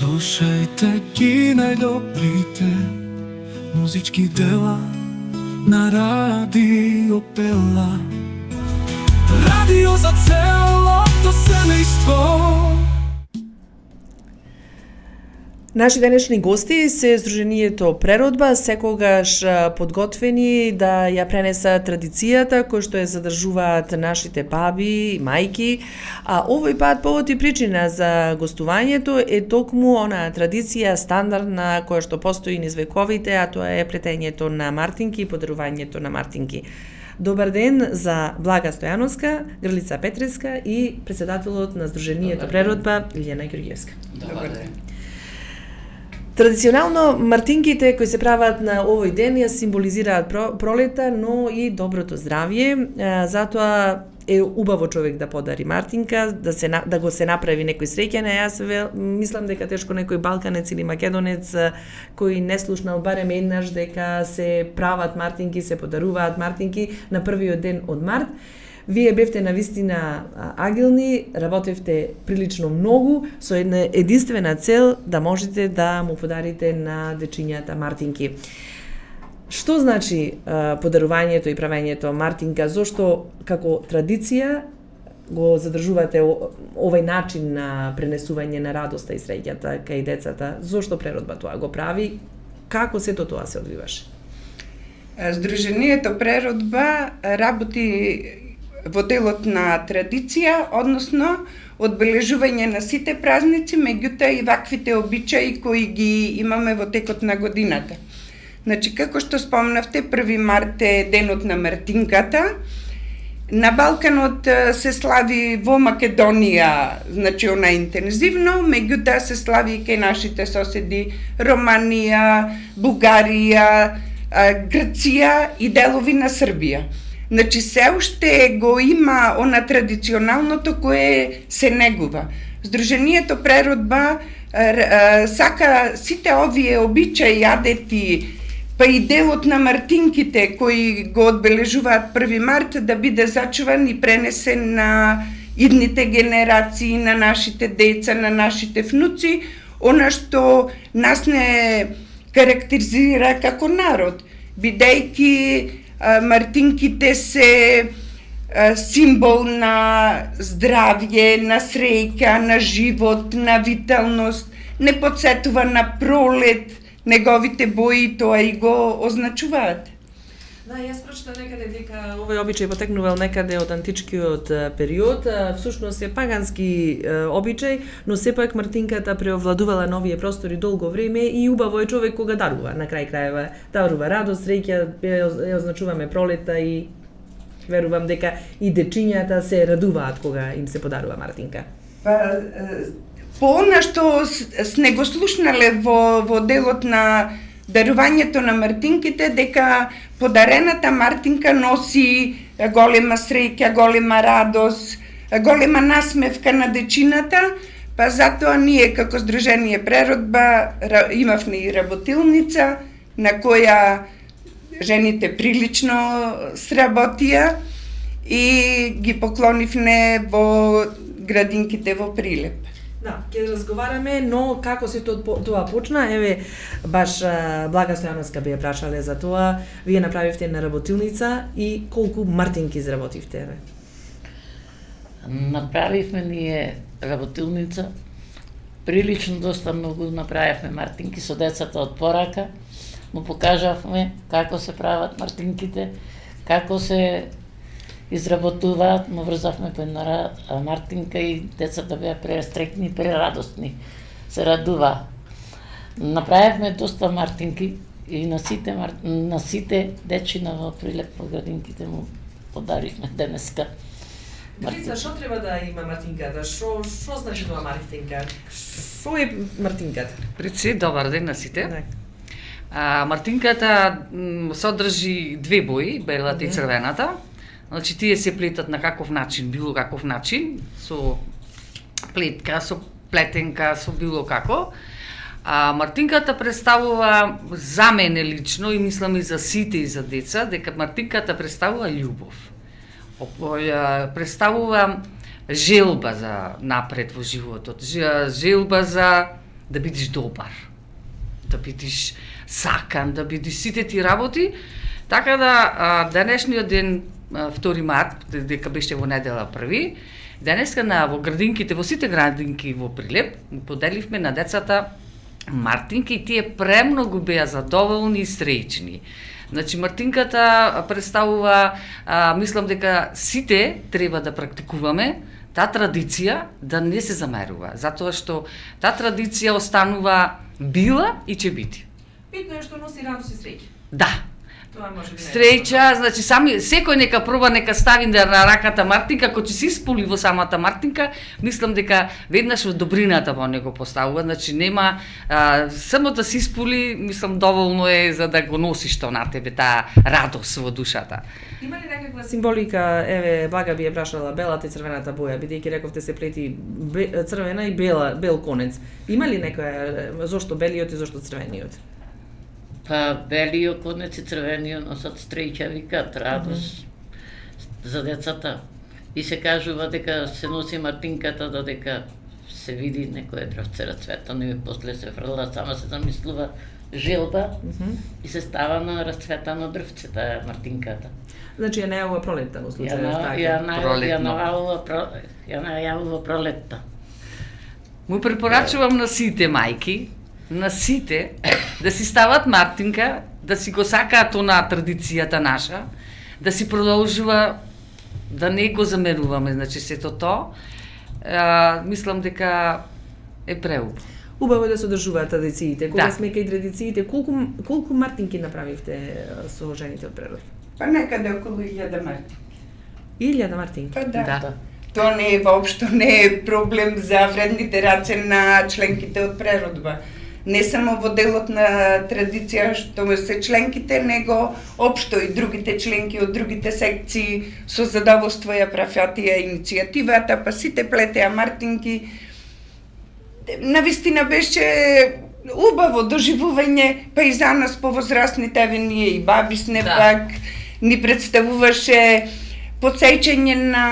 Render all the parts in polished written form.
Слушајте ги најдобрите музички дела на Радио Пела. Радио за целото семејство. Наши денешни гости се Сдруженијето Преродба, секогаш подготвени да ја пренесат традицијата која што ја задржуваат нашите баби и мајки. А овој пат повод и причина за гостувањето е токму онаа традиција стандардна која што постои низ вековите, а тоа е плетењето на мартинки и подарувањето на мартинки. Добар ден за Блага Стојановска, Грлица Петреска и председателот на Сдруженијето Преродба Илјана Ѓурѓевска. Добар ден. Традиционално мартинките кои се прават на овој ден ја символизираат пролета, но и доброто здравје. Затоа е убаво човек да подари мартинка, да го се направи некој среќен. Јас мислам дека тешко некој балканец или македонец кој не слушнал барем еднаш дека се прават мартинки, се подаруваат мартинки на првиот ден од март. Вие бевте навистина агилни, работевте прилично многу со една единствена цел да можете да му подарите на дечињата мартинки. Што значи подарувањето и правењето мартинка? Зошто како традиција го задржувате овој начин на пренесување на радоста и среќата кај децата? Зошто Преродба тоа го прави? Како сето тоа се одвиваше? Сдруженијето Преродба работи во делот на традиција, односно одбележување на сите празници, меѓутоа и ваквите обичаи кои ги имаме во текот на годината. Значи, како што спомнавте, 1 март е денот на мартинката. На Балканот се слави во Македонија, значи она интензивно, меѓутоа се слави и кај нашите соседи Романија, Бугарија, Грција и делови на Србија. Значи, се уште го има она традиционалното кое се негува. Сдруженијето Преродба сака сите овие обичаи, адети, па и делот на мартинките кои го одбележуваат 1 март да биде зачуван и пренесен на идните генерации, на нашите деца, на нашите внуци, она што нас не карактеризира како народ, бидејќи мартинките се символ на здравје, на среќа, на живот, на виталност, не потсетува на пролет, неговите бои тоа и го означуваат. Да, јас прочитав некаде дека овој обичај потекнувал некаде од античкиот период, всушност е пагански обичај, но сепак мартинката преовладувала на овие простори долго време и убаво е човек кога дарува, на крај крајава, дарува радост, среќа, ја означуваме пролета и верувам дека и дечињата се радуваат кога им се подарува мартинка. По она што сне го слушнале во делот на дарувањето на мартинките, дека подарената мартинка носи голема среќа, голема радост, голема насмевка на дечината, па затоа ние како Сдружение Преродба имавме и работилница на која жените прилично сработија и ги поклонивме во градинките во Прилеп. Да, ќе разговараме, но како се тоа почна, еве, баш Блага Стојановска би ја прашале за тоа, вие направивте една работилница и колку мартинки изработивте, еве? Направивме ние работилница, прилично доста многу направивме мартинки со децата од порака, му покажавме како се прават мартинките, како се изработуваат, му врзавме по една мартинка и децата беа престрекни, прерадостни, се радува. Направивме доста мартинки и на сите дечина во Прилеп во градинките му подаривме денеска. Грица, што треба да има мартинката? Што значи тоа мартинка? Што е мартинката? Прици, добар ден на сите. Мартинката содржи две бои, белата и црвената. Значи, тие се плетат на каков начин, било каков начин, со плетка, со плетенка, со било како. Мартинката представува за мене лично и мислам и за сите и за деца, дека мартинката представува љубов. Представува желба за напред во животот, желба за да бидеш добар, да бидеш сакан, да бидеш сите ти работи. Така да денешниот ден 2 март, дека беше во недела први, денеска во градинките, во сите градинки во Прилеп, поделивме на децата мартинки и тие премногу беа задоволни и среќни. Значи, мартинката представува, мислам дека сите треба да практикуваме таа традиција да не се замерува, затоа што таа традиција останува била и ќе биде. Битно е што носи радост и среќа. Да. Тоа може би Среќа, значи секој нека проба, нека стави на раката мартинка, кога ќе се исполи во самата мартинка, мислам дека веднаш во добрината во него поставува, значи нема само да се исполи, мислам доволно е за да го носиш тоа на тебе, таа радост во душата. Има ли некаква символика, еве, Блага би ја прашала, белата и црвената боја, бидејќи рековте се плети црвена и бел конец. Има ли некоја, зошто белиот и зошто црвениот? Па белиот конец и црвениот носат среќа, викаат радост за децата. И се кажува дека се носи мартинката додека се види некое дрвце расцветано и после се фрла, сама се замислува желба и се става на расцветано дрвце таа мартинката. Значи ја најавува пролетта во случајот така. Ја најавува пролетта. Му препорачувам на сите мајки, на сите, да си стават мартинка, да си го сакаат онаа традицијата наша, да си продолжува, да не го замеруваме, значи сето тоа. Мислам дека е преубаво. Убаво да се одржуваат традициите. Кога Да. сме кај традициите, колку мартинки направивте со жените од природ? Па некаде околу 1000 мартинки. 1000 мартинки. Па да. Да. Тоа не е воопшто не е проблем за вредните раце на членките од преродба. Не само во делот на традиција што се членките, него општо и другите членки од другите секции со задоволство ја правеа иницијативата, па сите плетеа мартинки. Навистина беше убаво доживување, па и за нас повозрастните, еве ние и баби сме Да. пак, ни представуваше потсеќање на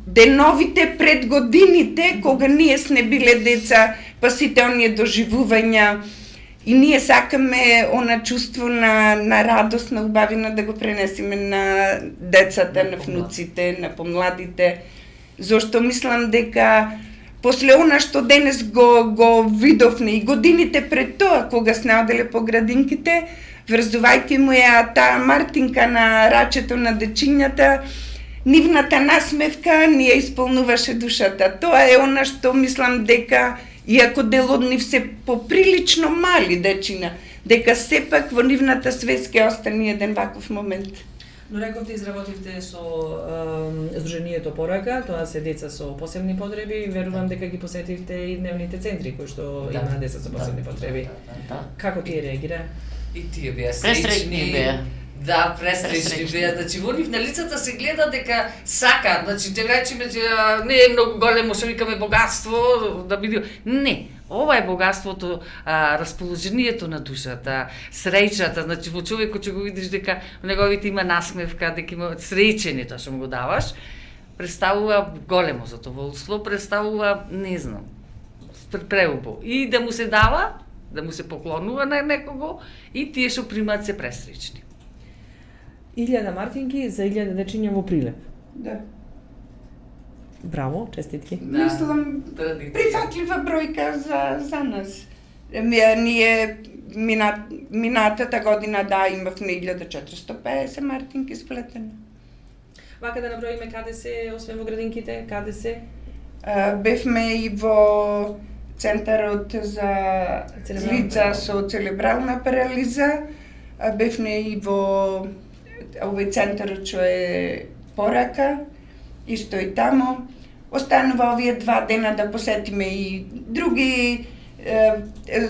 деновите пред годините, кога ние сме биле деца, па сите оние доживувања и ние сакаме она чувство на радост, на убавина да го пренесеме на децата, на внуците, на помладите. Зошто мислам дека после она што денес го видовме и годините пред тоа, кога сме оделе по градинките, врзувајќи му ја таа мартинка на рачето на дечињата, нивната насмевка ни ја исполнуваше душата. Тоа е она што мислам дека, иако дел од нив се поприлично мали дечина, дека сепак во нивната свест ќе остане еден ваков момент. Но рековте изработивте со Сдруженијето Порака, тоа се деца со посебни потреби, верувам дека ги посетивте и дневните центри кои што Да. имаат деца со посебни потреби. Да. Како тие реагира? И тие беа Пресреќни беа. Да, пресреќни беа. Значи, во нив на лицата се гледа дека сакаат. Значи, те речеме, не е многу големо, што викаме богатство, да биде... Не, ова е богатството, расположението на душата, среќата. Значи, во човекот ќе го видиш дека неговите има насмевка, дека има среќен тоа што му го даваш. Представува големо задоволство, представува, не знам, преубаво. И да му се дава, да му се поклонува на некого, и тие што примаат се пресреќни. 1000 мартинки за 1000 дечиња во Прилеп. Да. Браво, честитки. Мислам, традиција. прифатлива бројка за нас. Ние минатата година имавме 1450 мартинки сплетени. Вака да наброиме каде се, освен во градинките, каде се? Бевме и во Центарот за Целебрална лица парализа. со целебрална парализа, бевме и во овој центарот што е Порака, исто и тамо. Останува овие 2 дена да посетиме и други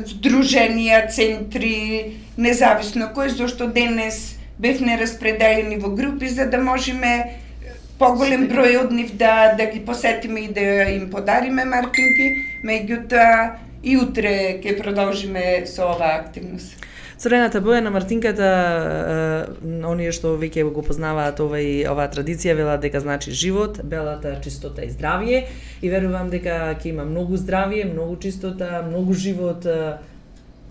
здруженија, центри, независно кој, зашто денес бевме распределени во групи за да можеме поголем број од нив да ги посетиме и да им подариме мартинки, меѓутоа и утре ќе продолжиме со оваа активност. Црвената боја на мартинката, оние што веќе го познаваат оваа традиција, велат дека значи живот, белата чистота и здравје, и верувам дека ќе има многу здравје, многу чистота, многу живот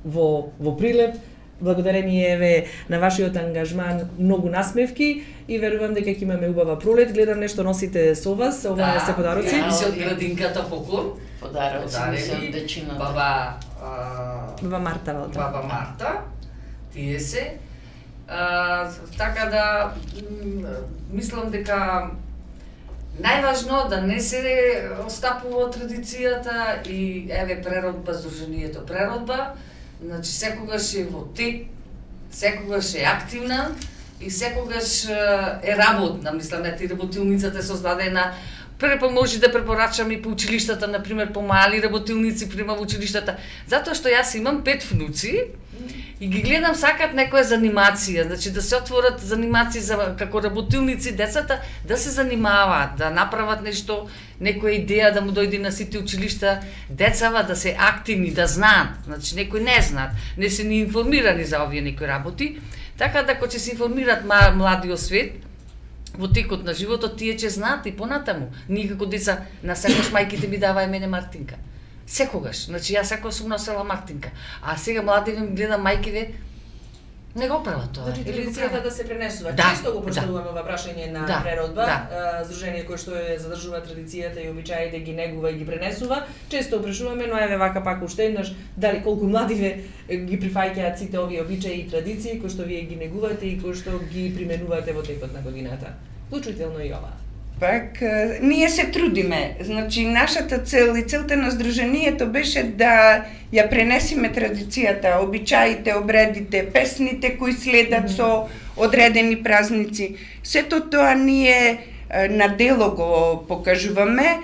во прилеп. Благодарение на вашиот ангажман, многу насмевки и верувам дека ќе имаме убава пролет. Гледам нешто носите со вас, ова се подароци. Да, се од градинката поклон. Подароци ми се од дечината. Баба Марта Валта. Баба Марта, тие се. Така да, мислам дека најважно да не се остапува традицијата и преродба, Сдруженијето преродба. Значи, секогаш е во тек, секогаш е активна и секогаш е работна. Мислам, и работилницата е создадена. Прво може да препорачам и по училиштата, например, по мали работилници према во училиштата. Затоа што јас имам 5 внуци и ги гледам, сакат некоја занимација, значи да се отворат занимации за како работилници, децата да се занимаваат, да направат нешто, некоја идеја да му дојде на сите училишта, децава да се активни, да знаат, значи некои не знаат, не се ни информирани за овие некои работи, така да кога ќе се информираат младиот свет, во текот на животот, тие ќе знаат и понатаму. Ние како деца, на секојаш мајките ми даваја мене мартинка. Секогаш. Значи, јас секогаш сум носела мартинка. А сега младите ми гледам мајките, не го прават тоа. Значи, традицијата да се пренесува. Да, Често го проследуваме ова прашање на преродба. Здружение кое што задржува традицијата и обичаите, ги негува и ги пренесува. Често прашуваме, но вака пак уште еднаш, дали колку младиве ги прифаќаат сите овие обичаи и традиции кои што вие ги негувате и кои што ги применувате во текот на годината. Вклучително и ова. Пак, ние се трудиме. Значи, нашата цел и целта на Сдруженијето беше да ја пренесиме традицијата, обичаите, обредите, песните кои следат со одредени празници. Сето тоа ние на дело го покажуваме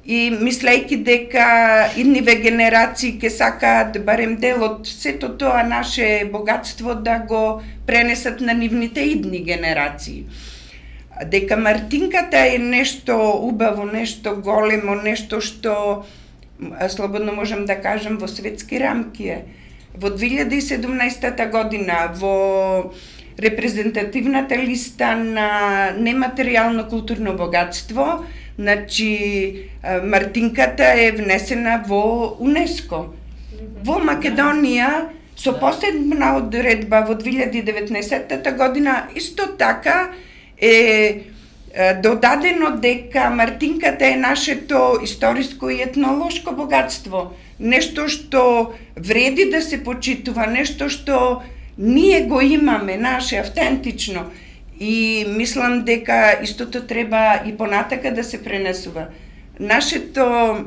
и мислејќи дека идниве генерации ќе сакаат барем дел од сето тоа наше богатство да го пренесат на нивните идни генерации. Дека мартинката е нешто убаво, нешто големо, нешто што слободно можам да кажам во светски рамки е. Во 2017 година во репрезентативната листа на нематеријално културно богатство, значи мартинката е внесена во УНЕСКО. Во Македонија со последна одредба во 2019 година исто така е додадено дека мартинката е нашето историско и етнолошко богатство. Нешто што вреди да се почитува, нешто што ние го имаме, наше, автентично. И мислам дека истото треба и понатака да се пренесува. Нашата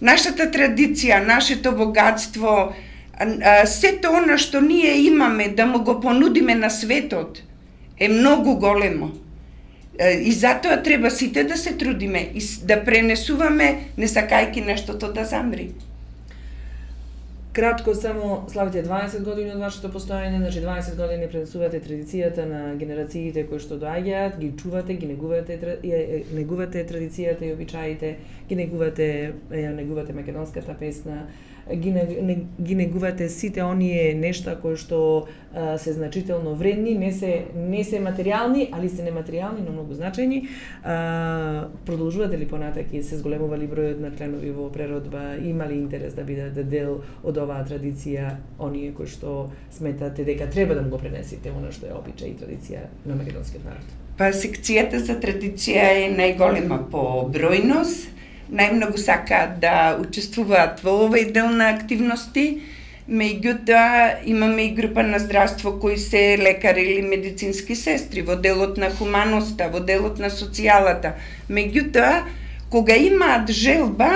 традиција, нашето богатство, сето она што ние имаме да му го понудиме на светот, е многу големо. И затоа треба сите да се трудиме и да пренесуваме, не сакајки нештото да замри. Кратко само, славите 20 години од вашето постојање, значи 20 години пренесувате традицијата на генерациите кои што доаѓаат, ги чувате, ги негувате традицијата и обичаите, ги негувате македонската песна, ги негувате сите оние нешта кои што се значително вредни, не се материјални, али се нематеријални, но многу значајни. Продолжувате ли понатаки, се зголемува ли бројот на членови во преродба, има ли интерес да бидете дел од оваа традиција, оние кои што сметате дека треба да му го пренесите она што е обичај и традиција на македонскиот народ? Па секцијата за традиција е најголема по бројност. Најмногу сакаат да учествуваат во овој дел на активности, меѓутоа имаме и група на здравство кои се лекари или медицински сестри во делот на хуманоста, во делот на социјалата. Меѓутоа, кога имаат желба,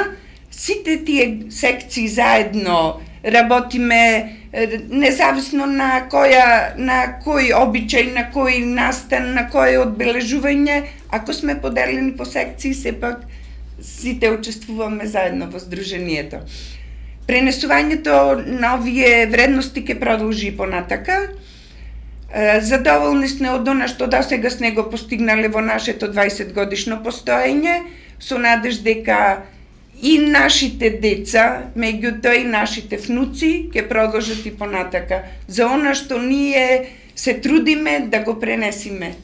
сите тие секции заедно работиме независно на кој обичај, на кој настан, на кој одбележување, ако сме поделени по секции, сепак сите учествуваме заедно во Сдруженијето. Пренесувањето на овие вредности ќе продолжи понатака. Задоволни сме од она што досега сме го постигнале во нашето 20 годишно постоење, со надеж дека и нашите деца, меѓутоа и нашите внуци ќе продолжат и понатака за она што ние се трудиме да го пренесиме.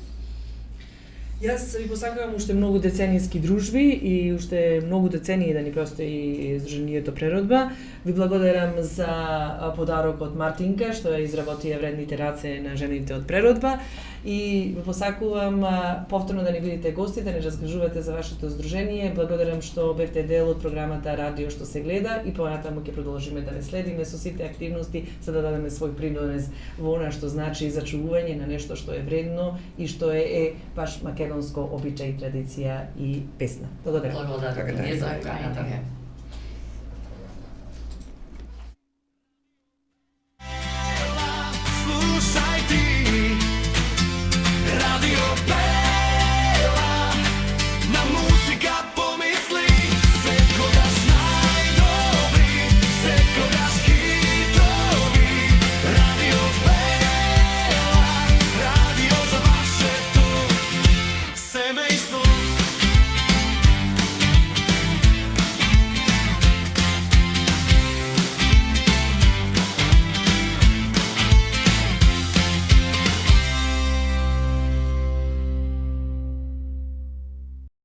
Јас ви посакувам уште многу деценијски дружби и уште многу децении да ни простои Сдруженијето Преродба. Ви благодарам за подарокот Мартинка што ја изработија вредните раце на жените од Преродба и ви посакувам повторно да ни бидете гости, да ни раскажувате за вашето здружение. Благодарам што бевте дел од програмата Радио што се гледа и понатаму ќе продолжиме да ве следиме со сите активности за да дадеме свој принос во она што значи зачувување на нешто што е вредно и што е баш македонско обичај, традиција и песна. Благодарам. Благодарам.